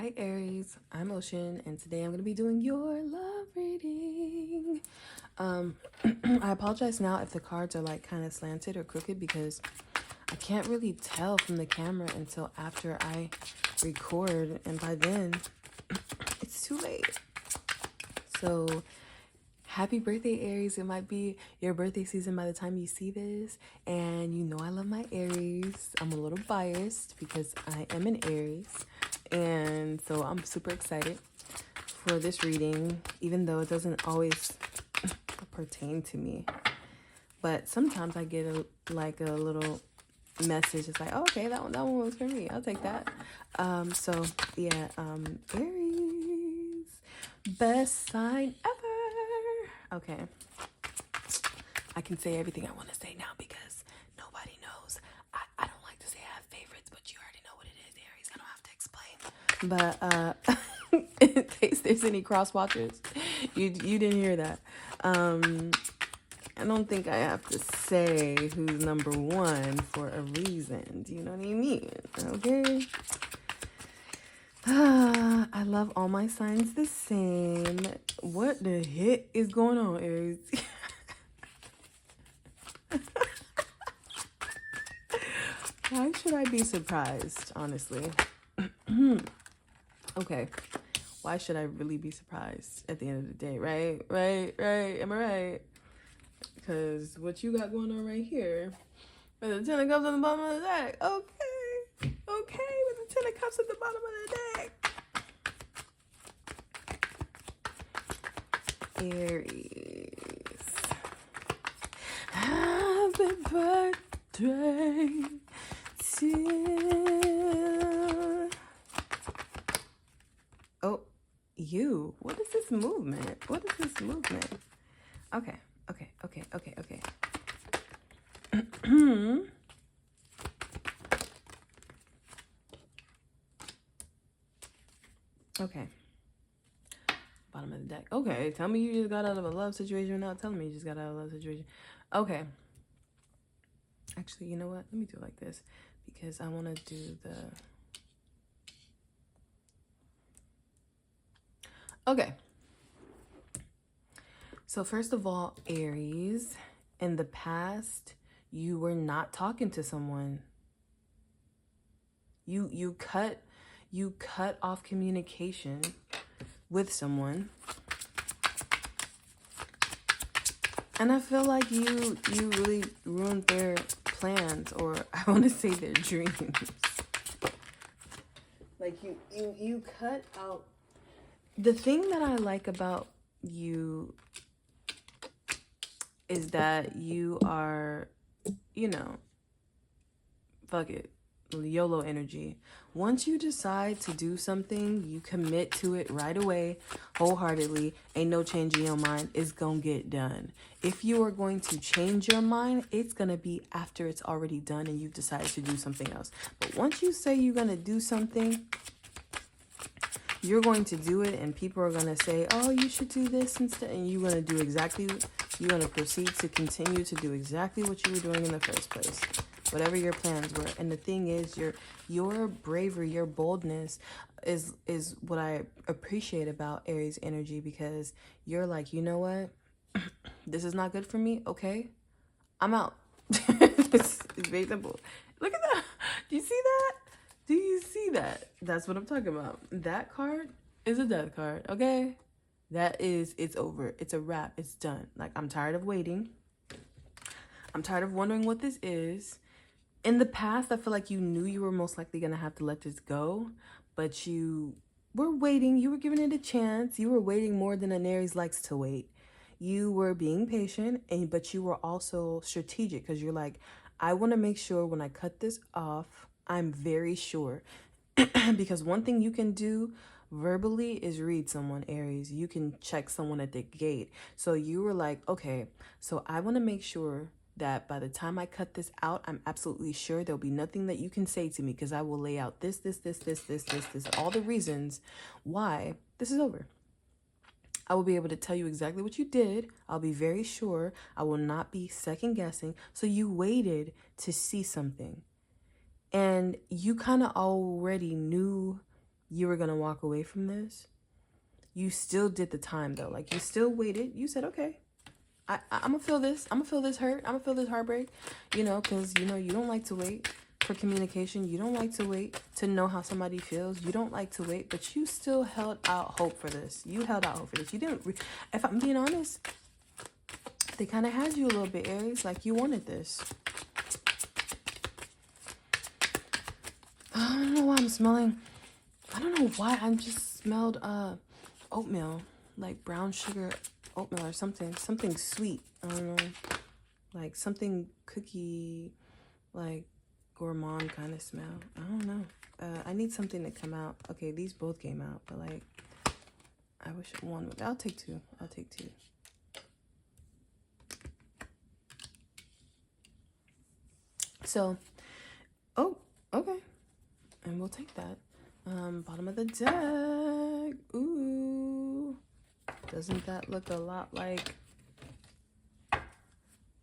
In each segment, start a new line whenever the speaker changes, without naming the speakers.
Hi Aries, I'm Ocean, and today I'm going to be doing your love reading. I apologize now if the cards are like kind of slanted or crooked because I can't really tell from the camera until after I record, and by then it's too late. So happy birthday, Aries. It might be your birthday season by the time you see this, and you know I love my Aries. I'm a little biased because I am an Aries. And so I'm super excited for this reading, even though it doesn't always pertain to me. But sometimes I get a little message. It's like, oh, okay, that one was for me. I'll take that. So yeah, Aries, best sign ever. Okay, I can say everything I want to say now because nobody knows. I don't like to say I have favorites, but you already know what it is, Aries. I don't have to explain. But in case there's any cross watchers, you didn't hear that. I don't think I have to say who's number one for a reason. Do you know what I mean? Okay. I love all my signs the same. What the heck is going on, Aries? Why should I be surprised, honestly? Okay. Why should I really be surprised at the end of the day, right? Right. Am I right? Because what you got going on right here, with the 10 of cups on the bottom of the deck. Okay, with the 10 of cups at the bottom of the deck. Aries. Happy birthday to... Oh, you. What is this movement? Okay. Okay. Bottom of the deck. Okay, tell me you just got out of a love situation without telling me you just got out of a love situation. Okay. Actually, you know what? Let me do it like this because I want to do the... Okay. So first of all, Aries, in the past, you were not talking to someone. You cut off communication with someone. And I feel like you really ruined their plans, or I want to say their dreams. Like you cut out. The thing that I like about you is that you are, fuck it, YOLO energy. Once you decide to do something, you commit to it right away, wholeheartedly. Ain't no changing your mind. It's gonna get done. If you are going to change your mind, it's gonna be after it's already done and you've decided to do something else. But once you say you're gonna do something, you're going to do it, and people are going to say, oh, you should do this instead. And you're going to do exactly, you're going to proceed to continue to do exactly what you were doing in the first place, whatever your plans were. And the thing is, your bravery, your boldness is what I appreciate about Aries energy, because you're like, you know what? This is not good for me. Okay, I'm out. It's very simple. Look at that. Do you see that? Do you see that? That's what I'm talking about. That card is a death card, okay? It's over. It's a wrap. It's done. Like, I'm tired of waiting. I'm tired of wondering what this is. In the past, I feel like you knew you were most likely going to have to let this go, but you were waiting. You were giving it a chance. You were waiting more than an Aries likes to wait. You were being patient, but you were also strategic, because you're like, I want to make sure when I cut this off, I'm very sure. Because one thing you can do verbally is read someone, Aries. You can check someone at the gate. So you were like, okay, so I want to make sure that by the time I cut this out, I'm absolutely sure there'll be nothing that you can say to me, because I will lay out this, all the reasons why this is over. I will be able to tell you exactly what you did. I'll be very sure. I will not be second guessing. So you waited to see something. And you kind of already knew you were going to walk away from this, you still did the time though. Like, you still waited. You said, okay, I'm gonna feel this. I'm gonna feel this hurt. I'm gonna feel this heartbreak, because, you don't like to wait for communication. You don't like to wait to know how somebody feels. You don't like to wait, but you still held out hope for this. You held out hope for this. You didn't, if I'm being honest, they kind of had you a little bit, Aries, like you wanted this. I don't know why I'm smelling, I don't know why I just smelled oatmeal, like brown sugar oatmeal or something sweet. I don't know, like something cookie, like gourmand kind of smell. I don't know. I need something to come out. Okay, these both came out, but like, I wish one would. I'll take two. I'll take two. So, oh, okay, and we'll take that. Bottom of the deck. Ooh, doesn't that look a lot like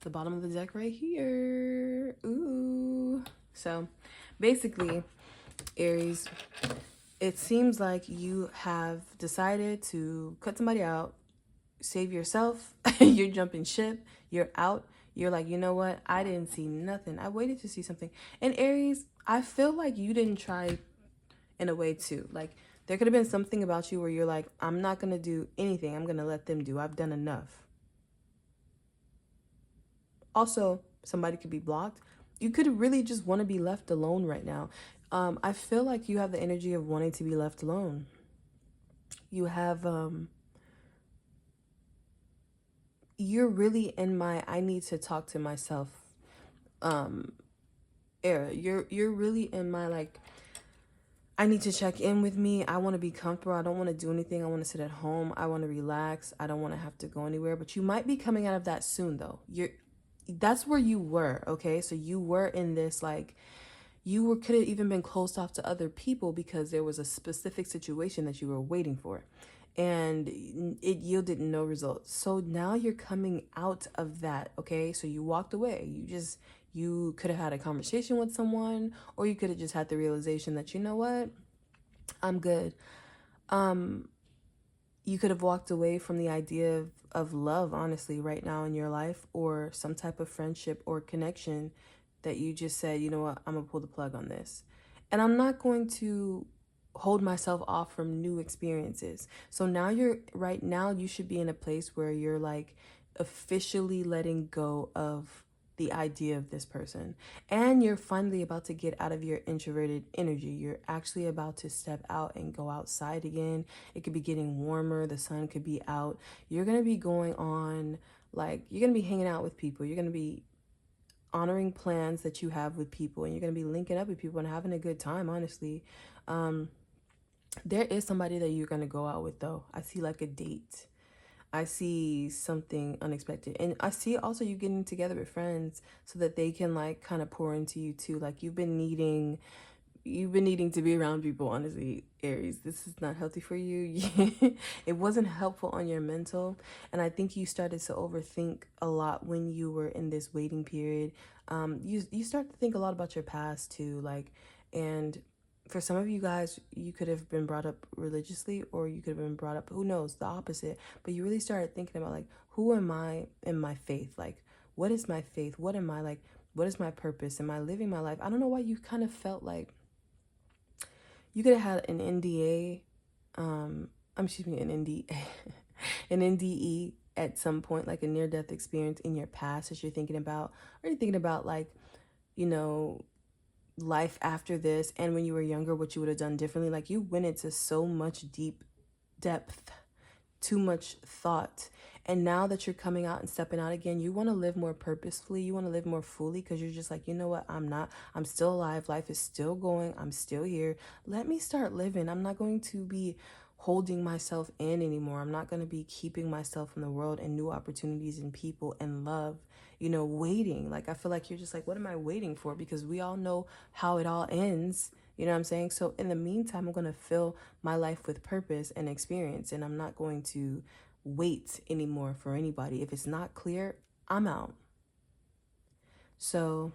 the bottom of the deck right here? Ooh. So basically, Aries, it seems like you have decided to cut somebody out, save yourself. You're jumping ship. You're out. You're like, you know what? I didn't see nothing. I waited to see something. And Aries, I feel like you didn't try in a way too. Like, there could have been something about you where you're like, I'm not going to do anything. I'm going to let them do. I've done enough. Also, somebody could be blocked. You could really just want to be left alone right now. I feel like you have the energy of wanting to be left alone. You have, you're really in my, I need to talk to myself, era. You're really in my, like, I need to check in with me. I want to be comfortable. I don't want to do anything. I want to sit at home. I want to relax. I don't want to have to go anywhere. But you might be coming out of that soon, though. That's where you were, okay? So you were in this, like, could have even been closed off to other people because there was a specific situation that you were waiting for, and it yielded no results. So now you're coming out of that, okay? So you walked away. You could have had a conversation with someone, or you could have just had the realization that, you know what, I'm good. You could have walked away from the idea of love, honestly, right now in your life, or some type of friendship or connection that you just said, you know what, I'm gonna pull the plug on this. And I'm not going to hold myself off from new experiences. So now right now you should be in a place where you're like officially letting go of the idea of this person. And you're finally about to get out of your introverted energy. You're actually about to step out and go outside again. It could be getting warmer. The sun could be out. You're going to be going on, like, you're going to be hanging out with people. You're going to be honoring plans that you have with people, and you're going to be linking up with people and having a good time, honestly. There is somebody that you're going to go out with, though. I see like a date. I see something unexpected. And I see also you getting together with friends so that they can, like, kind of pour into you too. Like, you've been needing to be around people, honestly, Aries. This is not healthy for you. It wasn't helpful on your mental. And I think you started to overthink a lot when you were in this waiting period. You start to think a lot about your past too. Like, and for some of you guys, you could have been brought up religiously, or you could have been brought up, who knows, the opposite. But you really started thinking about, like, who am I in my faith? Like, what is my faith? What am I, like, what is my purpose? Am I living my life? I don't know why you kind of felt like you could have had an NDA, an NDA, an NDE at some point, like a near-death experience in your past that you're thinking about, or you're thinking about, like, life after this, and when you were younger, what you would have done differently. Like, you went into so much deep depth, too much thought. And now that you're coming out and stepping out again, you want to live more purposefully. You want to live more fully, because you're just like, you know what? I'm still alive. Life is still going. I'm still here. Let me start living. I'm not going to be holding myself in anymore. I'm not going to be keeping myself in the world and new opportunities and people and love, waiting. Like, I feel like you're just like, what am I waiting for? Because we all know how it all ends. You know what I'm saying? So in the meantime, I'm going to fill my life with purpose and experience, and I'm not going to wait anymore for anybody. If it's not clear, I'm out. So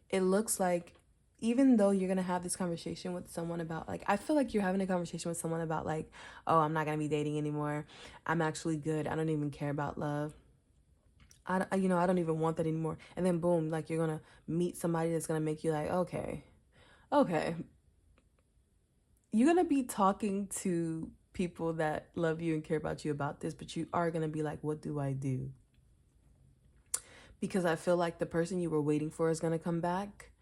it looks like even though you're gonna have this conversation with someone about, like, I feel like you're having a conversation with someone about, like, oh, I'm not gonna be dating anymore. I'm actually good. I don't even care about love. I don't even want that anymore. And then boom, like, you're gonna meet somebody that's gonna make you like, okay. You're gonna be talking to people that love you and care about you about this, but you are gonna be like, what do I do? Because I feel like the person you were waiting for is gonna come back,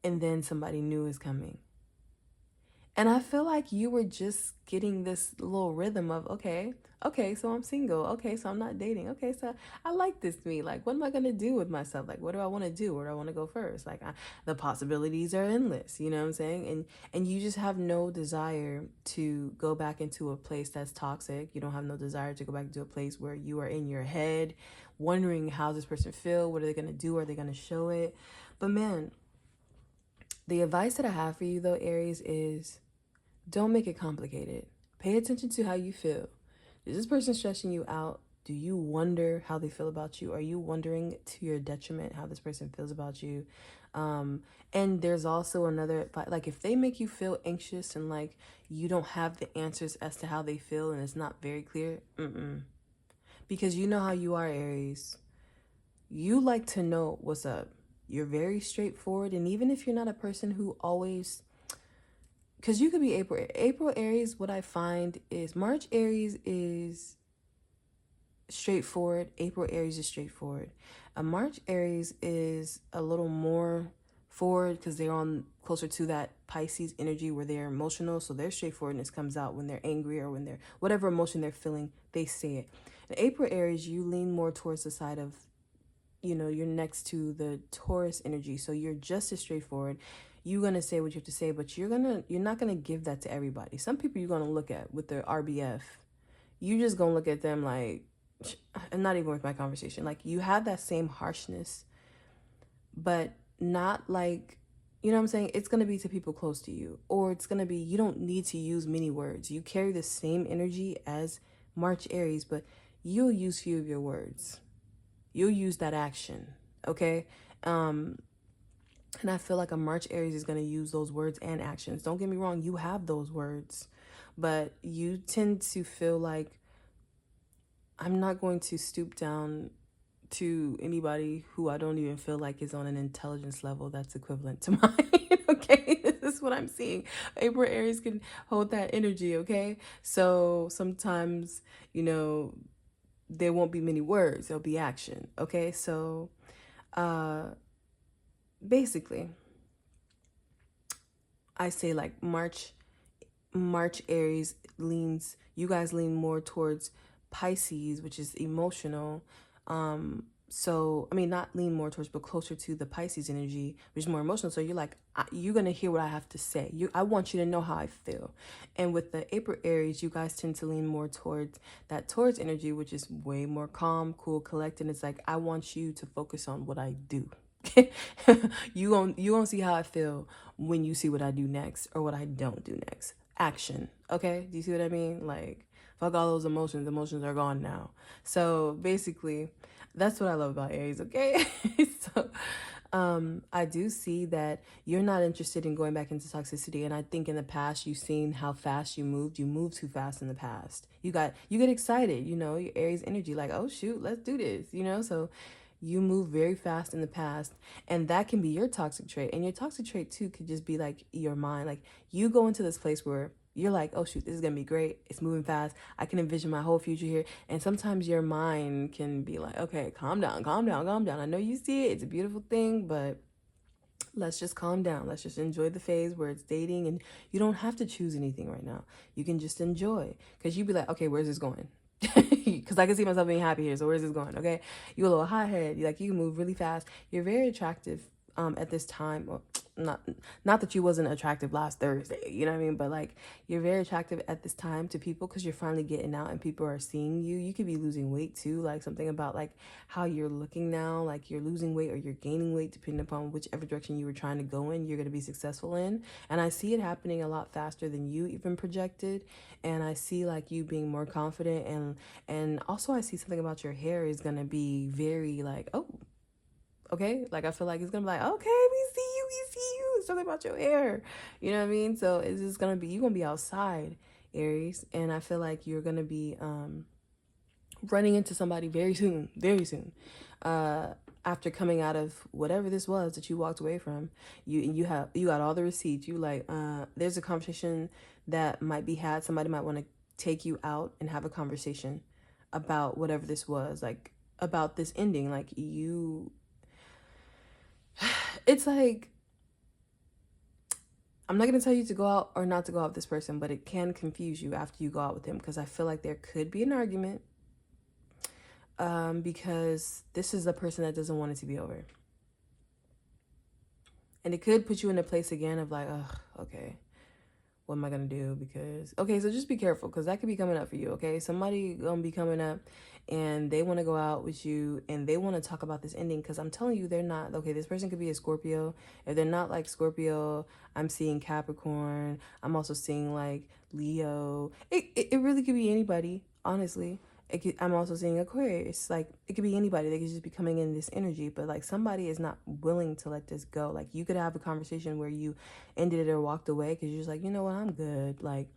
and then somebody new is coming. And I feel like you were just getting this little rhythm of, okay, so I'm single. Okay, so I'm not dating. Okay, so I like this me. Like, what am I going to do with myself? Like, what do I want to do? Where do I want to go first? Like, the possibilities are endless, you know what I'm saying? And you just have no desire to go back into a place that's toxic. You don't have no desire to go back into a place where you are in your head wondering how this person feel. What are they going to do? Are they going to show it? But man, the advice that I have for you though, Aries, is don't make it complicated. Pay attention to how you feel. Is this person stressing you out? Do you wonder how they feel about you? Are you wondering to your detriment how this person feels about you? And there's also another, like, if they make you feel anxious and like you don't have the answers as to how they feel and it's not very clear, because you know how you are, Aries. You like to know what's up. You're very straightforward, and even if you're not a person who always, because you could be April Aries, what I find is March Aries is straightforward. April Aries is straightforward. A March Aries is a little more forward because they're on closer to that Pisces energy where they're emotional. So their straightforwardness comes out when they're angry or when they're, whatever emotion they're feeling, they say it. In April Aries, you lean more towards the side of, you're next to the Taurus energy. So you're just as straightforward. You're going to say what you have to say, but you're not going to give that to everybody. Some people you're going to look at with their RBF. You're just going to look at them like, and not even with my conversation. Like, you have that same harshness, but not like, you know what I'm saying? It's going to be to people close to you, or it's going to be, you don't need to use many words. You carry the same energy as March Aries, but you'll use few of your words. You'll use that action, okay? And I feel like a March Aries is going to use those words and actions. Don't get me wrong, you have those words, but you tend to feel like, I'm not going to stoop down to anybody who I don't even feel like is on an intelligence level that's equivalent to mine, okay? This is what I'm seeing. April Aries can hold that energy, okay? So sometimes, there won't be many words, there'll be action, okay? So basically, I say like March Aries you guys lean more towards Pisces, which is emotional. So, I mean, not lean more towards, but closer to the Pisces energy, which is more emotional. So you're like, you're going to hear what I have to say. I want you to know how I feel. And with the April Aries, you guys tend to lean more towards that Taurus energy, which is way more calm, cool, collected. It's like, I want you to focus on what I do. you gonna see how I feel when you see what I do next or what I don't do next. Action. Okay, do you see what I mean? Like, fuck all those emotions are gone now. So basically, that's what I love about Aries. Okay. So I do see that you're not interested in going back into toxicity, and I think in the past you've seen how fast you moved too fast in the past. You get excited, your Aries energy, like, oh shoot, let's do this, so you move very fast in the past, and that can be your toxic trait. And your toxic trait too could just be like your mind. Like, you go into this place where you're like, oh shoot, this is gonna be great. It's moving fast. I can envision my whole future here. And sometimes your mind can be like, okay, calm down. I know you see it. It's a beautiful thing, but let's just calm down. Let's just enjoy the phase where it's dating, and you don't have to choose anything right now. You can just enjoy, because you'd be like, okay, where's this going? Because I can see myself being happy here. So where's this going? Okay, you're a little hothead. You can move really fast. You're very attractive at this time. Well, not that you wasn't attractive last Thursday, you know what I mean? But like, you're very attractive at this time to people because you're finally getting out and people are seeing you. You could be losing weight too, like something about like how you're looking now, like you're losing weight or you're gaining weight, depending upon whichever direction you were trying to go in, you're going to be successful in. And I see it happening a lot faster than you even projected. And I see like you being more confident, and also I see something about your hair is going to be very like, oh, okay, like I feel like it's gonna be like, okay, we see you. something about your hair. You know what I mean? So it's just gonna be, you're gonna be outside, Aries, and I feel like you're gonna be running into somebody very soon, very soon. After coming out of whatever this was that you walked away from, you got all the receipts. You like, there's a conversation that might be had. Somebody might want to take you out and have a conversation about whatever this was, like about this ending. Like you, it's like, I'm not going to tell you to go out or not to go out with this person, but it can confuse you after you go out with him, because I feel like there could be an argument, because this is a person that doesn't want it to be over. And it could put you in a place again of like, oh, okay, what am I going to do? Because, okay, so just be careful, because that could be coming up for you, okay? Somebody going to be coming up and they want to go out with you and they want to talk about this ending, because I'm telling you, they're not, okay, this person could be a Scorpio. If they're not like Scorpio, I'm seeing Capricorn. I'm also seeing like Leo. It really could be anybody, honestly. I'm also seeing Aquarius. Like, it could be anybody. They could just be coming in this energy, but like somebody is not willing to let this go. Like, you could have a conversation where you ended it or walked away because you're just like, you know what, I'm good. Like,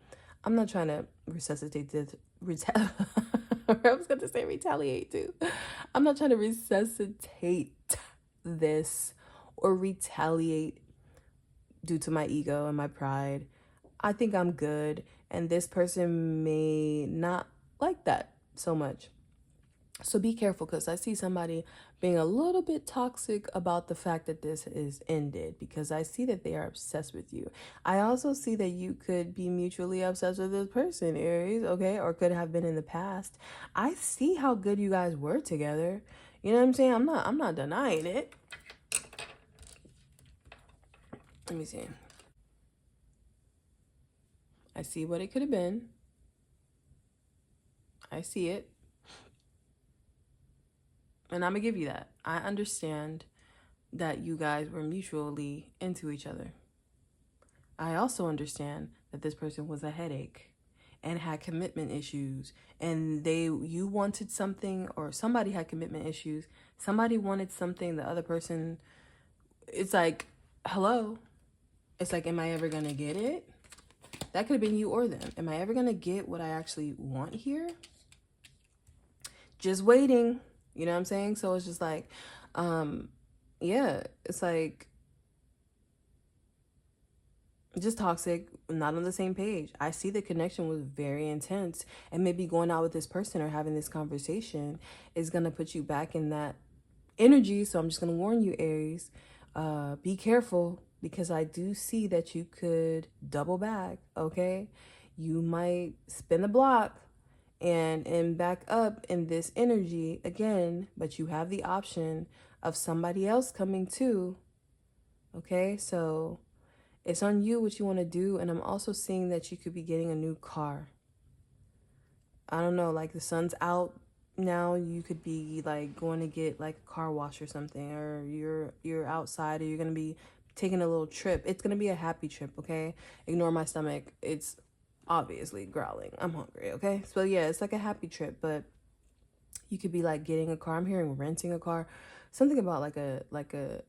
I'm not trying to resuscitate this. I was going to say retaliate too. I'm not trying to resuscitate this or retaliate due to my ego and my pride. I think I'm good. And this person may not like that so much. So be careful, because I see somebody being a little bit toxic about the fact that this is ended, because I see that they are obsessed with you. I also see that you could be mutually obsessed with this person, Aries, okay, or could have been in the past. I see how good you guys were together. You know what I'm saying? I'm not denying it. Let me see. I see what it could have been. I see it. And I'm going to give you that. I understand that you guys were mutually into each other. I also understand that this person was a headache and had commitment issues, and you wanted something, or somebody had commitment issues. Somebody wanted something, the other person, it's like, hello. It's like, am I ever going to get it? That could have been you or them. Am I ever going to get what I actually want here? Just waiting. You know what I'm saying? So it's just like, yeah, it's like, just toxic, not on the same page. I see the connection was very intense, and maybe going out with this person or having this conversation is going to put you back in that energy. So I'm just going to warn you, Aries, be careful, because I do see that you could double back, okay? You might spin the block and back up in this energy again, but you have the option of somebody else coming too, okay? So it's on you what you want to do. And I'm also seeing that you could be getting a new car. I don't know, like the sun's out now, you could be like going to get like a car wash or something, or you're outside, or you're going to be taking a little trip. It's going to be a happy trip, okay? Ignore my stomach. It's obviously growling. I'm hungry, okay? So yeah, it's like a happy trip, but you could be like getting a car. I'm hearing renting a car. Something about like a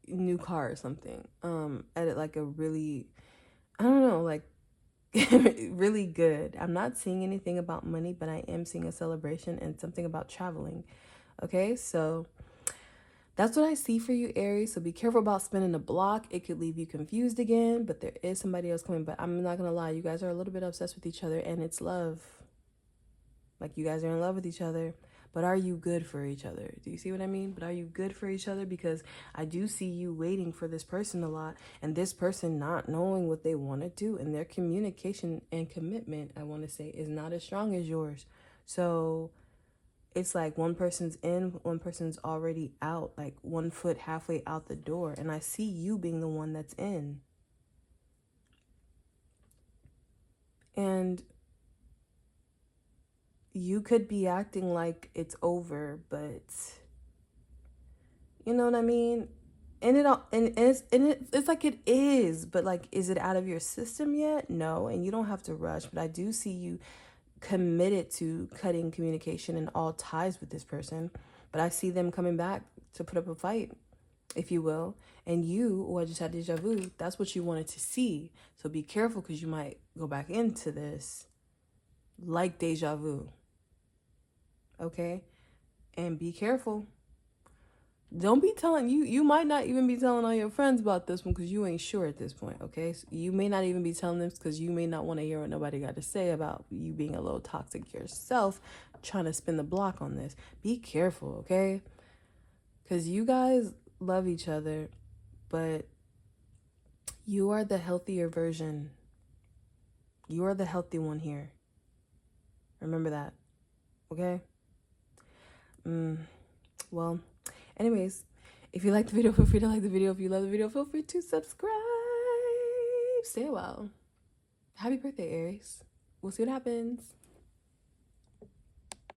new car or something. At like a really, I don't know, like really good. I'm not seeing anything about money, but I am seeing a celebration and something about traveling. Okay, so that's what I see for you, Aries. So be careful about spinning the block. It could leave you confused again, but there is somebody else coming. But I'm not going to lie. You guys are a little bit obsessed with each other, and it's love. Like, you guys are in love with each other. But are you good for each other? Do you see what I mean? But are you good for each other? Because I do see you waiting for this person a lot, and this person not knowing what they want to do, and their communication and commitment, I want to say, is not as strong as yours. So it's like one person's in, one person's already out, like 1 foot halfway out the door. And I see you being the one that's in. And you could be acting like it's over, but you know what I mean? And it's like it is, but like, is it out of your system yet? No, and you don't have to rush, but I do see you committed to cutting communication and all ties with this person. But I see them coming back to put up a fight. if you will. And you, or just had deja vu, that's what you wanted to see. So be careful, because you might go back into this like deja vu. Okay? And be careful. Don't be telling you might not even be telling all your friends about this one, because you ain't sure at this point. Okay, so you may not even be telling them because you may not want to hear what nobody got to say about you being a little toxic yourself, trying to spin the block on this. Be careful, okay? Because you guys love each other, but you are the healthier version. You are the healthy one here. Remember that. Okay? Well, anyways, if you like the video, feel free to like the video. If you love the video, feel free to subscribe. Stay a while. Happy birthday, Aries. We'll see what happens.